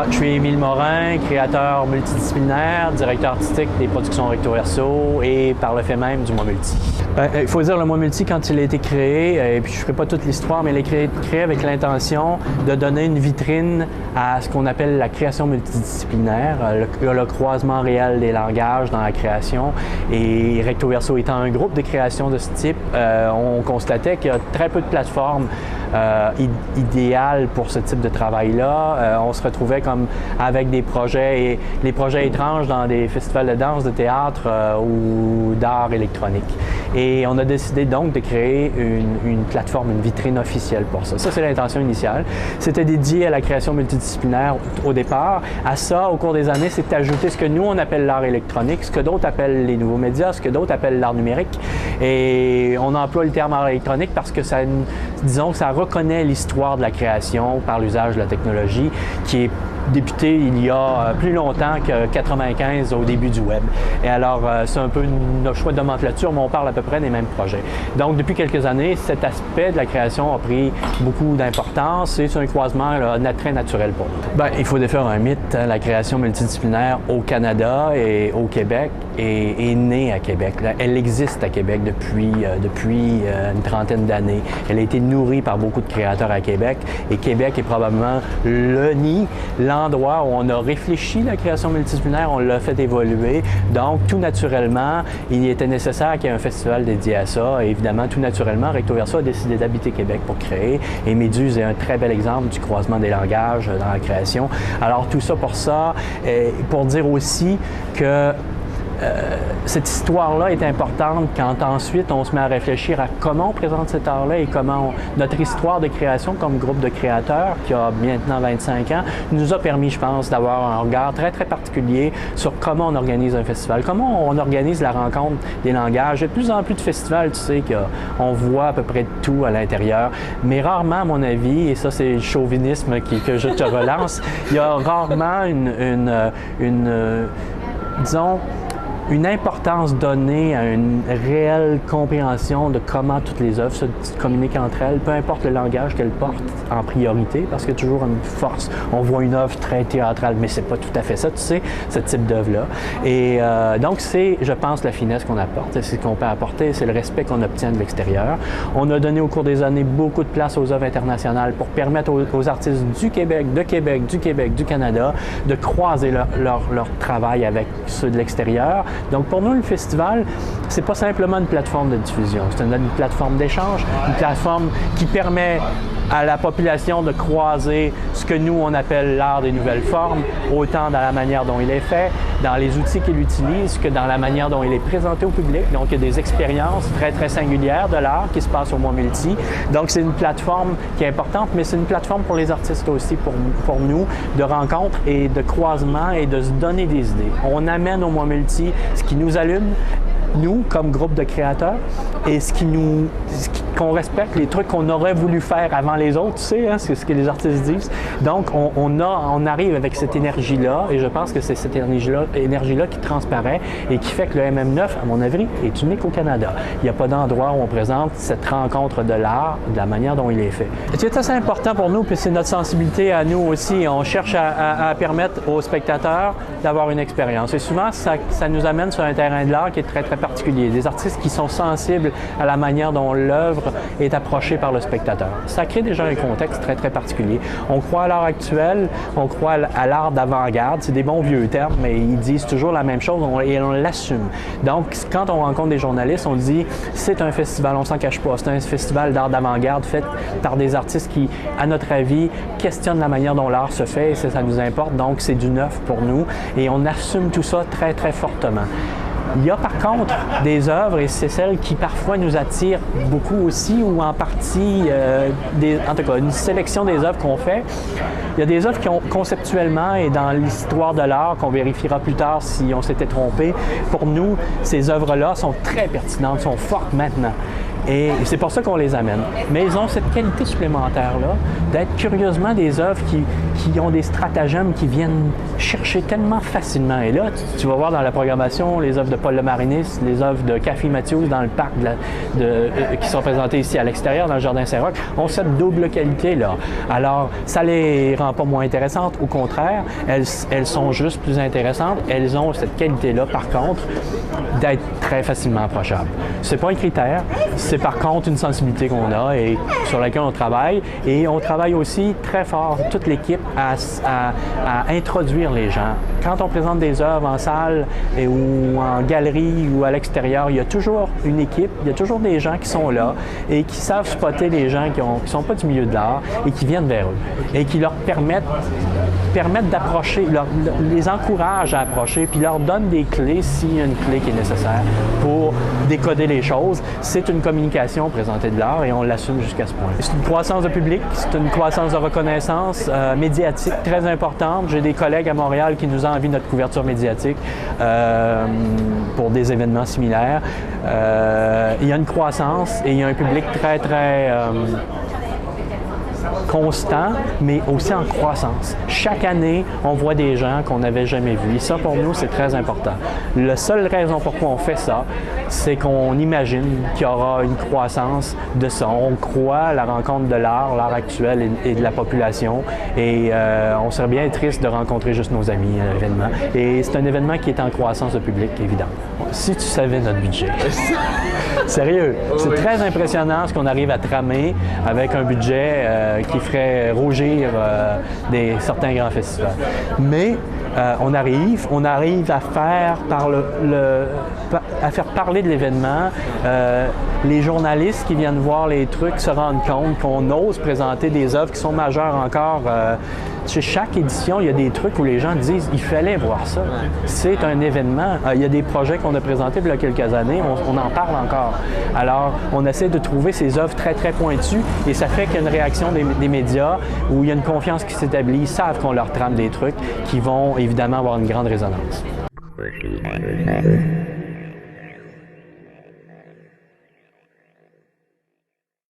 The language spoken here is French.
Je suis Émile Morin, créateur multidisciplinaire, directeur artistique des productions Recto Verso et par le fait même du Mois Multi. Il faut dire, le Mois Multi, quand il a été créé, et puis je ne ferai pas toute l'histoire, mais il est créé avec l'intention de donner une vitrine à ce qu'on appelle la création multidisciplinaire, le croisement réel des langages dans la création. Et Recto Verso étant un groupe de création de ce type, on constatait qu'il y a très peu de plateformes idéales pour ce type de travail-là. On se retrouvait comme avec des projets, et les projets étranges dans des festivals de danse, de théâtre ou d'art électronique. Et on a décidé donc de créer une plateforme, une vitrine officielle pour ça. Ça, c'est l'intention initiale. C'était dédié à la création multidisciplinaire au départ. À ça, au cours des années, c'est ajouté ce que nous, on appelle l'art électronique, ce que d'autres appellent les nouveaux médias, ce que d'autres appellent l'art numérique. Et on emploie le terme art électronique parce que ça, disons que ça reconnaît l'histoire de la création par l'usage de la technologie qui est débuté il y a plus longtemps que 95 au début du web. Et alors, c'est un peu notre choix de nomenclature, mais on parle à peu près des mêmes projets. Donc, depuis quelques années, cet aspect de la création a pris beaucoup d'importance et c'est un croisement très naturel pour nous. Il faut défaire un mythe. La création multidisciplinaire au Canada et au Québec est née à Québec. Elle existe à Québec depuis une trentaine d'années. Elle a été nourrie par beaucoup de créateurs à Québec et Québec est probablement le nid, l'endroit où on a réfléchi la création multidisciplinaire, on l'a fait évoluer. Donc, tout naturellement, il était nécessaire qu'il y ait un festival dédié à ça. Et évidemment, tout naturellement, Recto Verso a décidé d'habiter Québec pour créer. Et Méduse est un très bel exemple du croisement des langages dans la création. Alors, tout ça pour dire aussi que cette histoire-là est importante quand ensuite on se met à réfléchir à comment on présente cet art-là et comment notre histoire de création comme groupe de créateurs qui a maintenant 25 ans nous a permis, je pense, d'avoir un regard très, très particulier sur comment on organise un festival, comment on organise la rencontre des langages. Il y a de plus en plus de festivals, tu sais, qu'on voit à peu près tout à l'intérieur, mais rarement, à mon avis, et ça c'est le chauvinisme que je te relance, il y a rarement disons, une importance donnée à une réelle compréhension de comment toutes les œuvres se communiquent entre elles, peu importe le langage qu'elles portent en priorité, parce qu'il y a toujours une force. On voit une œuvre très théâtrale, mais c'est pas tout à fait ça, tu sais, ce type d'œuvre-là. Et donc, c'est, je pense, la finesse qu'on apporte, c'est ce qu'on peut apporter, c'est le respect qu'on obtient de l'extérieur. On a donné au cours des années beaucoup de place aux œuvres internationales pour permettre aux artistes du Québec, du Canada, de croiser leur travail avec ceux de l'extérieur. Donc, pour nous, le festival, c'est pas simplement une plateforme de diffusion, c'est une plateforme d'échange, une plateforme qui permet à la population de croiser ce que nous, on appelle l'art des nouvelles formes, autant dans la manière dont il est fait, dans les outils qu'il utilise, que dans la manière dont il est présenté au public. Donc, il y a des expériences très, très singulières de l'art qui se passent au Mois Multi. Donc, c'est une plateforme qui est importante, mais c'est une plateforme pour les artistes aussi, pour nous, de rencontres et de croisements et de se donner des idées. On amène au Mois Multi ce qui nous allume, nous, comme groupe de créateurs, et qu'on respecte les trucs qu'on aurait voulu faire avant les autres, tu sais, hein, c'est ce que les artistes disent. Donc, on arrive avec cette énergie-là, et je pense que c'est cette énergie-là qui transparaît et qui fait que le MM9, à mon avis, est unique au Canada. Il n'y a pas d'endroit où on présente cette rencontre de l'art, de la manière dont il est fait. Ce qui est assez important pour nous, puis c'est notre sensibilité à nous aussi, on cherche à permettre aux spectateurs d'avoir une expérience. Et souvent, ça nous amène sur un terrain de l'art qui est très, très particulier. Des artistes qui sont sensibles à la manière dont l'œuvre est approchée par le spectateur. Ça crée déjà un contexte très, très particulier. On croit à l'art actuel, on croit à l'art d'avant-garde. C'est des bons vieux termes, mais ils disent toujours la même chose et on l'assume. Donc, quand on rencontre des journalistes, on dit c'est un festival, on s'en cache pas, c'est un festival d'art d'avant-garde fait par des artistes qui, à notre avis, questionnent la manière dont l'art se fait et ça nous importe. Donc, c'est du neuf pour nous et on assume tout ça très, très fortement. Il y a par contre des œuvres, et c'est celles qui parfois nous attirent beaucoup aussi, ou en partie, en tout cas, une sélection des œuvres qu'on fait. Il y a des œuvres qui ont conceptuellement, et dans l'histoire de l'art, qu'on vérifiera plus tard si on s'était trompé, pour nous, ces œuvres-là sont très pertinentes, sont fortes maintenant. Et c'est pour ça qu'on les amène. Mais ils ont cette qualité supplémentaire-là d'être curieusement des œuvres qui ont des stratagèmes qui viennent chercher tellement facilement. Et là, tu vas voir dans la programmation les œuvres de Paul Le Marinis, les œuvres de Cathy Matthews dans le parc qui sont présentées ici à l'extérieur, dans le Jardin Saint-Roch, ont cette double qualité-là. Alors, ça les rend pas moins intéressantes. Au contraire, elles sont juste plus intéressantes. Elles ont cette qualité-là, par contre, d'être très facilement approchables. C'est pas un critère, c'est par contre une sensibilité qu'on a et sur laquelle on travaille. Et on travaille aussi très fort, toute l'équipe, à introduire les gens. Quand on présente des œuvres en salle ou en galerie ou à l'extérieur, il y a toujours une équipe, il y a toujours des gens qui sont là et qui savent spotter les gens qui ne sont pas du milieu de l'art et qui viennent vers eux et qui leur permettent d'approcher, les encouragent à approcher puis leur donnent des clés s'il y a une clé qui est nécessaire pour décoder les choses. C'est une communication présentée de l'art et on l'assume jusqu'à ce point. C'est une croissance de public, c'est une croissance de reconnaissance médiatique très importante. J'ai des collègues à Montréal qui nous envient notre couverture médiatique pour des événements similaires. Il y a une croissance et il y a un public très, très constant, mais aussi en croissance. Chaque année, on voit des gens qu'on n'avait jamais vus. Et ça, pour nous, c'est très important. La seule raison pourquoi on fait ça, c'est qu'on imagine qu'il y aura une croissance de ça. On croit à la rencontre de l'art actuel et de la population. Et on serait bien triste de rencontrer juste nos amis à l'événement. Et c'est un événement qui est en croissance de public, évidemment. Si tu savais notre budget. Sérieux, c'est très impressionnant ce qu'on arrive à tramer avec un budget qui ferait rougir certains grands festivals. Mais on arrive à faire à faire parler de l'événement. Les journalistes qui viennent voir les trucs se rendent compte qu'on ose présenter des œuvres qui sont majeures encore. Chez chaque édition, il y a des trucs où les gens disent « il fallait voir ça ». C'est un événement. Il y a des projets qu'on a présentés il y a quelques années, on en parle encore. Alors, on essaie de trouver ces œuvres très, très pointues et ça fait qu'il y a une réaction des médias où il y a une confiance qui s'établit. Ils savent qu'on leur trame des trucs qui vont évidemment avoir une grande résonance.